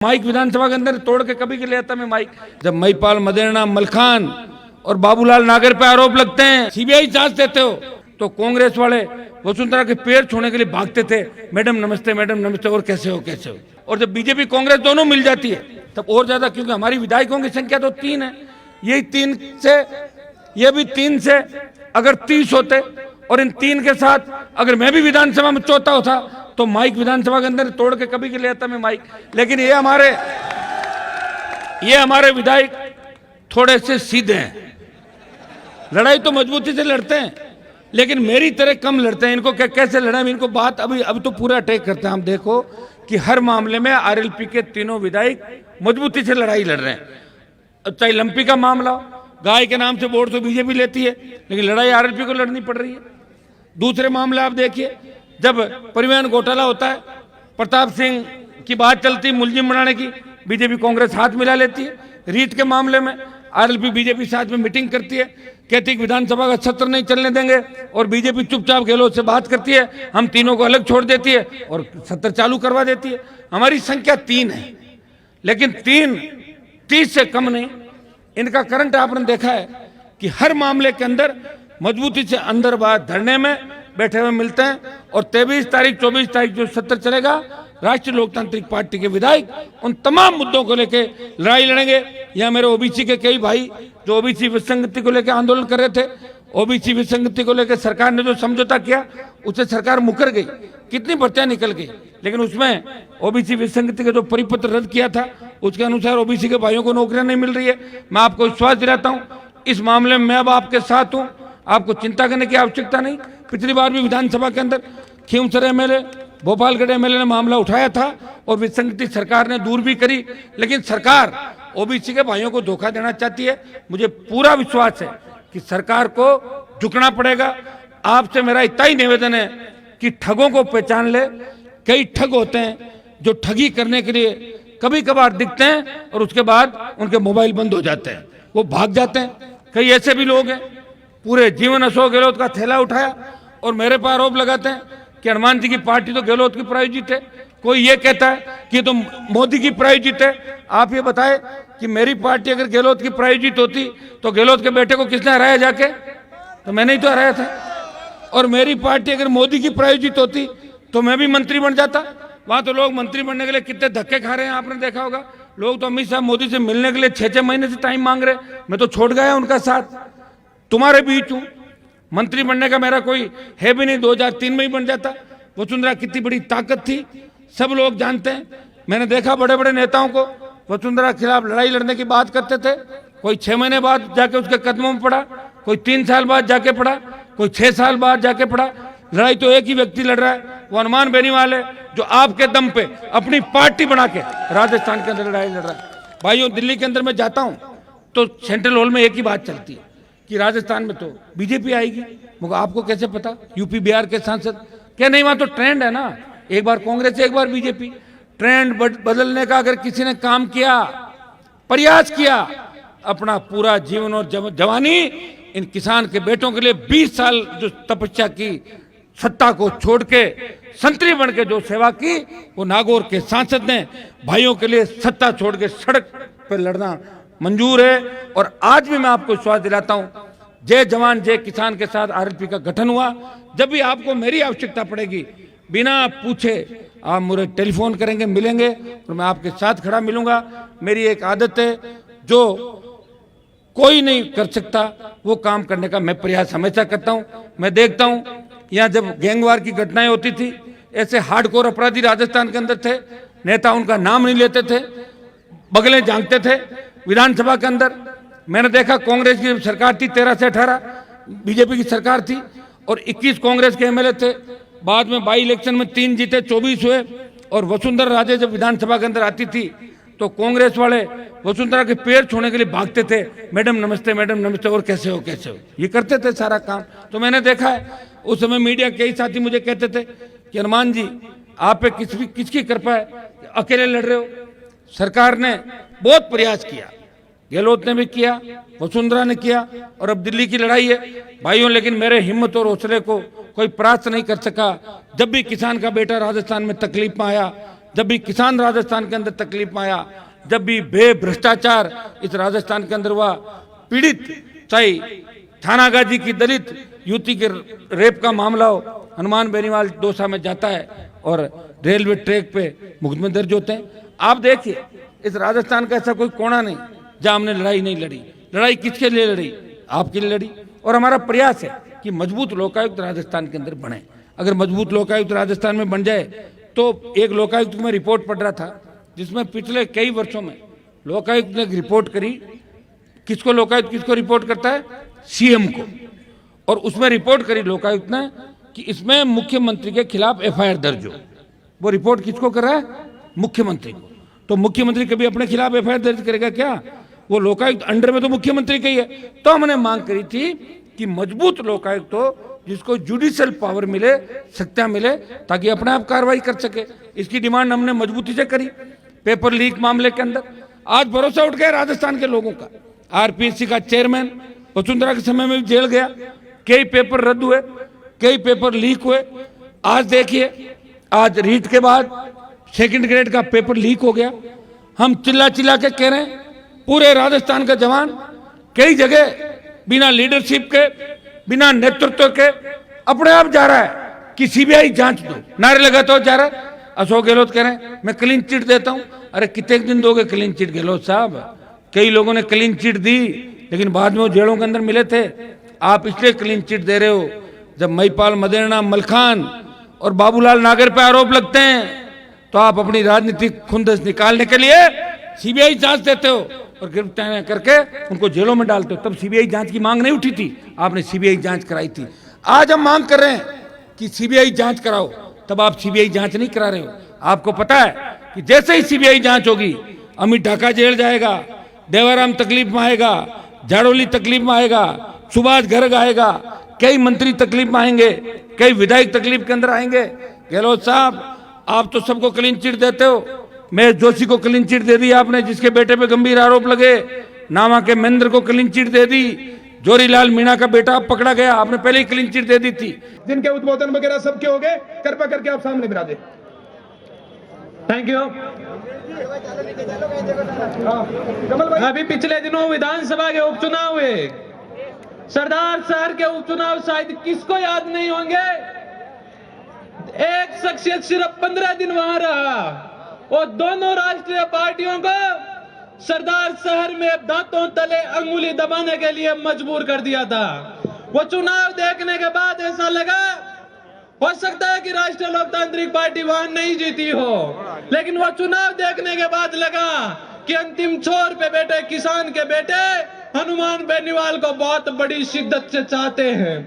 Mic विधानसभा के अंदर तोड़ के कभी के ले आता मैं माइक। जब महिपाल मदेरणा, मलखान और बाबूलाल नागर पे आरोप लगते हैं, सीबीआई जांच देते हो, तो कांग्रेस वाले वसुंधरा के पैर छूने के लिए भागते थे, मैडम नमस्ते, मैडम नमस्ते, और कैसे हो कैसे हो। और जब बीजेपी कांग्रेस दोनों मिल जाती है तब और ज्यादा, क्योंकि हमारी विधायकों की संख्या तो 3 है, यही 3 से, ये भी 3 से अगर 30 होते और इन 3 के साथ अगर मैं भी विधानसभा में चौथा होता तो माइक विधानसभा के अंदर तोड़ के कभी के ले आता मैं माइक। लेकिन ये हमारे विधायक थोड़े से सीधे हैं, लड़ाई तो मजबूती से लड़ते हैं लेकिन मेरी तरह कम लड़ते हैं। इनको कैसे लड़ाई, इनको बात अभी तो पूरा अटैक करते हैं। हम देखो कि हर मामले में आरएलपी के तीनों विधायक मजबूती से लड़ाई लड़ रहे हैं। चाहे लंपी का मामला हो, गाय के नाम से वोट तो बीजेपी लेती है लेकिन लड़ाई आरएलपी को लड़नी पड़ रही है। दूसरे मामले आप देखिए, जब परिवहन घोटाला होता है, प्रताप सिंह की बात चलती मुलजिम बनाने की, बीजेपी कांग्रेस हाथ मिला लेती है। रीट के मामले में आरएलपी बीजेपी साथ में मीटिंग करती है, कहती है विधानसभा का सत्र नहीं चलने देंगे, और बीजेपी चुपचाप गहलोत से बात करती है, हम तीनों को अलग छोड़ देती है और सत्र चालू करवा देती है। हमारी संख्या 3 है लेकिन 30 से कम नहीं। इनका करंट आपने देखा है कि हर मामले के अंदर मजबूती से अंदर बाहर धरने में बैठे हुए मिलते हैं। और 23 तारीख 24 तारीख जो सत्र चलेगा, राष्ट्रीय लोकतांत्रिक पार्टी के विधायक उन तमाम मुद्दों को लेकर लड़ाई लड़ेंगे। यहाँ मेरे ओबीसी के कई भाई जो ओबीसी विसंगति को लेकर आंदोलन कर रहे थे, ओबीसी विसंगति को लेकर सरकार ने जो समझौता किया उससे सरकार मुकर गई, कितनी भर्तियां निकल गई, लेकिन उसमें ओबीसी विसंगति का जो परिपत्र रद्द किया था उसके अनुसार ओबीसी के भाइयों को नौकरियां नहीं मिल रही है। मैं आपको विश्वास दिलाता हूँ इस मामले में मैं अब आपके साथ हूँ, आपको चिंता करने की आवश्यकता नहीं। पिछली बार भी विधानसभा के अंदर खींवसर एमएलए, भोपालगढ़ एमएलए ने मामला उठाया था और विसंगति सरकार ने दूर भी करी, लेकिन सरकार ओबीसी के भाइयों को धोखा देना चाहती है। मुझे पूरा विश्वास है कि सरकार को झुकना पड़ेगा। आपसे मेरा इतना ही निवेदन है कि ठगों को पहचान ले। कई ठग होते हैं जो ठगी करने के लिए कभी कभार दिखते हैं और उसके बाद उनके मोबाइल बंद हो जाते हैं, वो भाग जाते हैं। कई ऐसे भी लोग हैं पूरे जीवन अशोक गहलोत का थैला उठाया और मेरे पर आरोप लगाते हैं कि हनुमान जी की पार्टी तो गहलोत की प्रायोजित है। कोई ये कहता है कि तो मोदी की प्रायोजित है। आप ये बताएं कि मेरी पार्टी अगर गहलोत की प्रायोजित होती तो गहलोत के बेटे को किसने हराया जाके? तो मैंने ही तो हराया था। और मेरी पार्टी अगर मोदी की प्रायोजित होती तो मैं भी मंत्री बन जाता। वहां तो लोग मंत्री बनने के लिए कितने धक्के खा रहे हैं, आपने देखा होगा। लोग तो अमित शाह मोदी से मिलने के लिए 6-6 महीने से टाइम मांग रहे। मैं तो छोड़ गया उनका साथ, तुम्हारे बीच हूं। मंत्री बनने का मेरा कोई है भी नहीं, 2003 में ही बन जाता। वसुंधरा कितनी बड़ी ताकत थी सब लोग जानते हैं। मैंने देखा बड़े बड़े नेताओं को वसुंधरा के खिलाफ लड़ाई लड़ने की बात करते थे, कोई 6 महीने बाद जाके उसके कदमों में पड़ा, कोई 3 साल बाद जाके पड़ा, कोई 6 साल बाद जाके पड़ा। लड़ाई तो एक ही व्यक्ति लड़ रहा है, वो हनुमान बेनीवाल है, जो आपके दम पे अपनी पार्टी बना के राजस्थान के अंदर लड़ाई लड़ रहा है। भाइयों, दिल्ली के अंदर मैं जाता हूं तो सेंट्रल हॉल में एक ही बात चलती है कि राजस्थान में तो बीजेपी आएगी। मगर आपको कैसे पता? यूपी बिहार के सांसद क्या नहीं, वहां तो ट्रेंड है ना, एक बार कांग्रेस एक बार बीजेपी। ट्रेंड बदलने का अगर किसी ने काम किया, प्रयास किया, अपना पूरा जीवन और जवानी इन किसान के बेटों के लिए 20 साल जो तपस्या की, सत्ता को छोड़ के संतरी बन के जो सेवा की, वो नागौर के सांसद ने भाइयों के लिए सत्ता छोड़ के सड़क पर लड़ना मंजूर है। और आज भी मैं आपको विश्वास दिलाता हूं, जय जवान जय किसान के साथ आरएलपी का गठन हुआ। जब भी आपको मेरी आवश्यकता पड़ेगी, बिना पूछे आप मुझे टेलीफोन करेंगे, मिलेंगे और मैं आपके साथ खड़ा मिलूंगा। मेरी एक आदत है, जो कोई नहीं कर सकता वो काम करने का मैं प्रयास हमेशा करता हूं। मैं देखता हूं यहाँ जब गैंगवार की घटनाएं होती थी, ऐसे हार्डकोर अपराधी राजस्थान के अंदर थे, नेता उनका नाम नहीं लेते थे, बगलें झांकते थे। विधानसभा के अंदर मैंने देखा कांग्रेस की सरकार थी 13 से 18, बीजेपी की सरकार थी और 21 कांग्रेस के एमएलए थे। बाद में बाई इलेक्शन में 3 जीते, 24 हुए। और वसुंधरा राजे जब विधानसभा के अंदर आती थी तो कांग्रेस वाले वसुंधरा के पैर छूने के लिए भागते थे, मैडम नमस्ते, मैडम नमस्ते, और कैसे हो कैसे हो, ये करते थे सारा काम। तो मैंने देखा है उस समय मीडिया कई साथी मुझे कहते थे कि हनुमान जी आप पे किसकी कृपा है, अकेले लड़ रहे हो। सरकार ने बहुत प्रयास किया, गहलोत ने भी किया, वसुंधरा ने किया, और अब दिल्ली की लड़ाई है भाइयों। लेकिन मेरे हिम्मत और हौसले को कोई परास्त नहीं कर सका। जब भी किसान का बेटा राजस्थान में तकलीफ में आया, जब भी किसान राजस्थान के अंदर तकलीफ में आया, जब भी भ्रष्टाचार इस राजस्थान के अंदर हुआ, पीड़ित चाहे थानागाजी की दलित युवती के रेप का मामला हो, हनुमान बेनीवाल दौसा में जाता है और रेलवे ट्रैक पे मुकदमे दर्ज होते हैं। आप देखिए इस राजस्थान का ऐसा कोई कोना नहीं जहां हमने लड़ाई नहीं लड़ी। लड़ाई किसके लिए लड़ी? आपके लिए लड़ी। और हमारा प्रयास है कि मजबूत लोकायुक्त राजस्थान के अंदर बने। अगर मजबूत लोकायुक्त राजस्थान में बन जाए तो एक लोकायुक्त में रिपोर्ट पढ़ रहा था जिसमें पिछले कई वर्षों में लोकायुक्त ने रिपोर्ट करी। किसको लोकायुक्त किसको रिपोर्ट करता है? सीएम को। और उसमें रिपोर्ट करी लोकायुक्त ने कि इसमें मुख्यमंत्री के खिलाफ एफआईआर दर्ज हो। वो रिपोर्ट किसको कर रहा है? मुख्यमंत्री को। तो मुख्यमंत्री कभी अपने खिलाफ एफआईआर दर्ज करेगा क्या? वो लोकायुक्त अंडर में तो मुख्यमंत्री का ही है। तो हमने मांग करी थी कि मजबूत लोकायुक्त हो जिसको जुडिशियल पावर मिले, सत्ता मिले, ताकि अपने आप कार्रवाई कर सके। इसकी डिमांड हमने मजबूती से करी। पेपर लीक मामले के अंदर आज भरोसा उठ गया राजस्थान के लोगों का। आरपीएससी का चेयरमैन वसुंधरा के समय में भी जेल गया, कई पेपर रद्द हुए, कई पेपर लीक हुए। आज देखिए, आज रीट के बाद सेकंड ग्रेड का पेपर लीक हो गया। हम चिल्ला चिल्ला के कह रहे हैं, पूरे राजस्थान का जवान कई जगह बिना लीडरशिप के, बिना नेतृत्व के अपने आप जा रहा है कि सीबीआई जांच दो, नारे लगाते हो जा रहा है। अशोक गहलोत कह रहे हैं मैं क्लीन चिट देता हूं। अरे कितने दिन दोगे क्लीन चिट गहलोत साहब? कई लोगों ने क्लीन चिट दी लेकिन बाद में वो जेलों के अंदर मिले थे। आप इसलिए क्लीन चिट दे रहे हो जब महिपाल मदेरणा, मलखान और बाबूलाल नागर पे आरोप लगते हैं तो आप अपनी राजनीतिक खुंदस निकालने के लिए सीबीआई जांच देते हो और गिरफ्तार करके उनको जेलों में डालते हो। तब सीबीआई जांच की मांग नहीं उठी थी, आपने सीबीआई जांच कराई थी। आज हम मांग कर रहे हैं कि सीबीआई जांच कराओ, तब आप सीबीआई जांच नहीं करा रहे हो। आपको पता है कि जैसे ही सीबीआई जांच होगी, अमित ढाका जेल जाएगा, देवाराम तकलीफ में आएगा, जाड़ोली तकलीफ में आएगा, सुभाष गर्ग आएगा, कई मंत्री तकलीफ में आएंगे, कई विधायक तकलीफ के अंदर आएंगे। गहलोत साहब, आप तो सबको क्लीन चिट देते हो। महेश जोशी को क्लीन चिट दे दी आपने, जिसके बेटे पे गंभीर आरोप लगे। नामा के महेंद्र को क्लीन चिट दे दी। जोरीलाल मीणा का बेटा पकड़ा गया, आपने पहले ही क्लीन चिट दे दी थी। जिनके उद्बोधन वगैरह सबके हो गए, कृपा करके आप सामने बिराजे। Thank you. अभी पिछले दिनों विधानसभा के उपचुनाव हुए। सरदार शहर के उपचुनाव शायद किसको याद नहीं होंगे। एक शख्सियत सिर्फ 15 दिन वहां रहा और दोनों राष्ट्रीय पार्टियों को सरदार शहर में दांतों तले अंगुली दबाने के लिए मजबूर कर दिया था। वो चुनाव देखने के बाद ऐसा लगा, हो सकता है कि राष्ट्रीय लोकतांत्रिक पार्टी वहां नहीं जीती हो, लेकिन वो चुनाव देखने के बाद लगा कि अंतिम छोर पे बैठे किसान के बेटे हनुमान बेनीवाल को बहुत बड़ी शिद्दत से चाहते हैं।